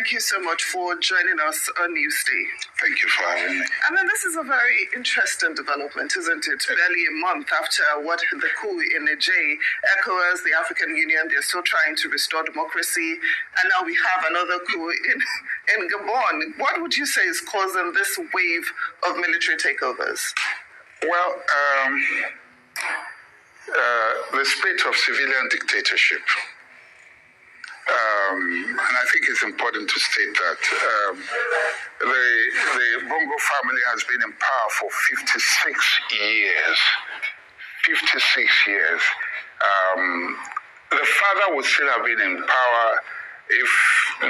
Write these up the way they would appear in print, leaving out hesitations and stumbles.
Thank you so much for joining us on Newsday. Thank you for having me. I mean, this is a very interesting development, isn't it? Barely a month after what the coup in Niger, ECOWAS, the African Union, they're still trying to restore democracy. And now we have another coup in Gabon. What would you say is causing this wave of military takeovers? Well, the spirit of civilian dictatorship. And I think it's important to state that the Bongo family has been in power for 56 years. 56 years. The father would still have been in power if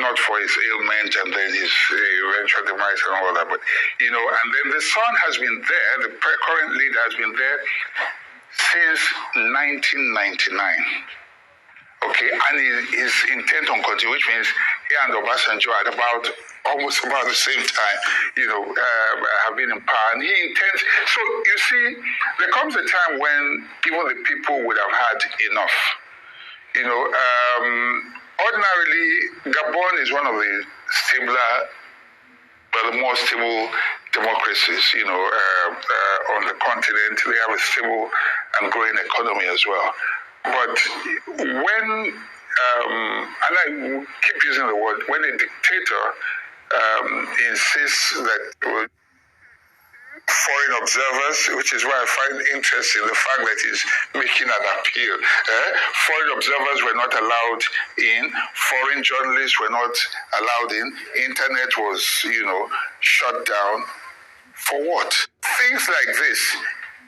not for his ailment and then his eventual demise and all that. But, and then the son has been there, the current leader has been there since 1999. Okay, and he's intent on continuing, which means he and Obasanjo at almost about the same time, have been in power. And he intends, so you see, there comes a time when even the people would have had enough. Ordinarily, Gabon is one of the the more stable democracies, on the continent. They have a stable and growing economy as well. But when, and I keep using the word, when a dictator insists that foreign observers, which is why I find interest in the fact that he's making an appeal. Foreign observers were not allowed in. Foreign journalists were not allowed in. Internet was, shut down. For what? Things like this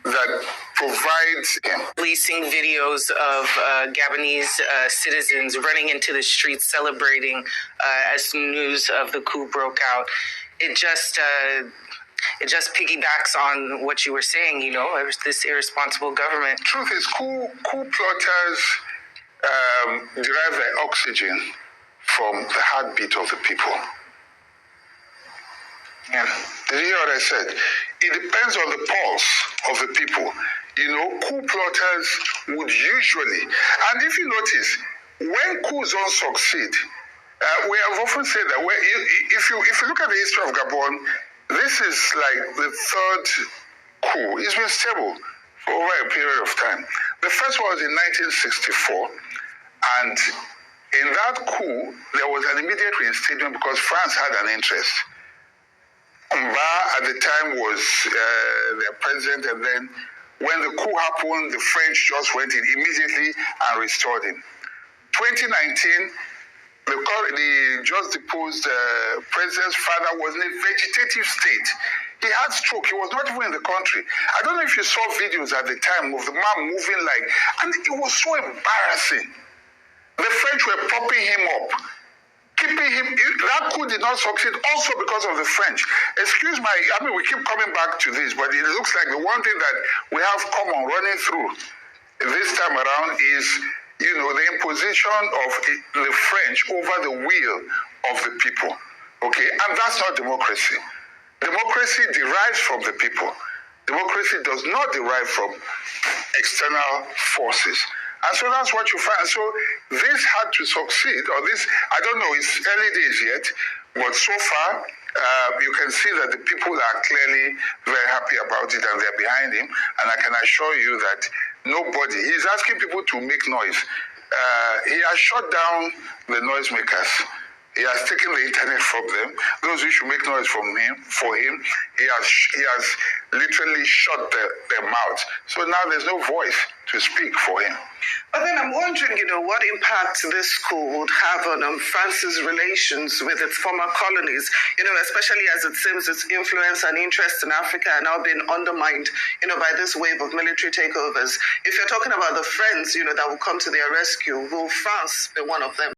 that provides releasing videos of Gabonese citizens running into the streets celebrating as news of the coup broke out. It just piggybacks on what you were saying, this irresponsible government. Truth is, coup plotters derive their oxygen from the heartbeat of the people. Yeah. Did you hear what I said? It depends on the pulse of the people. Coup plotters would usually, and if you notice, when coups don't succeed, we have often said that if you look at the history of Gabon, this is like the third coup. It's been stable for over a period of time. The first one was in 1964, and in that coup, there was an immediate reinstatement because France had an interest. Mba at the time was their president, and then when the coup happened, the French just went in immediately and restored him. 2019, the just deposed president's father was in a vegetative state. He had stroke. He was not even in the country. I don't know if you saw videos at the time of the man moving and it was so embarrassing. The French were propping him up, keeping him. That coup did not succeed also because of the French. We keep coming back to this, but it looks like the one thing that we have common running through this time around is the imposition of the French over the will of the people. Okay, and that's not democracy. Democracy derives from the people. Democracy does not derive from external forces. And so that's what you find. So this had to succeed, or this, I don't know, it's early days yet, but so far, you can see that the people are clearly very happy about it and they're behind him. And I can assure you that he's asking people to make noise. He has shut down the noisemakers. He has taken the internet from them. Those who should make noise for him, he has literally shut their mouths. So now there's no voice to speak for him. But then I'm wondering, what impact this coup would have on France's relations with its former colonies, especially as it seems its influence and interest in Africa are now being undermined, by this wave of military takeovers. If you're talking about the friends, that will come to their rescue, will France be one of them?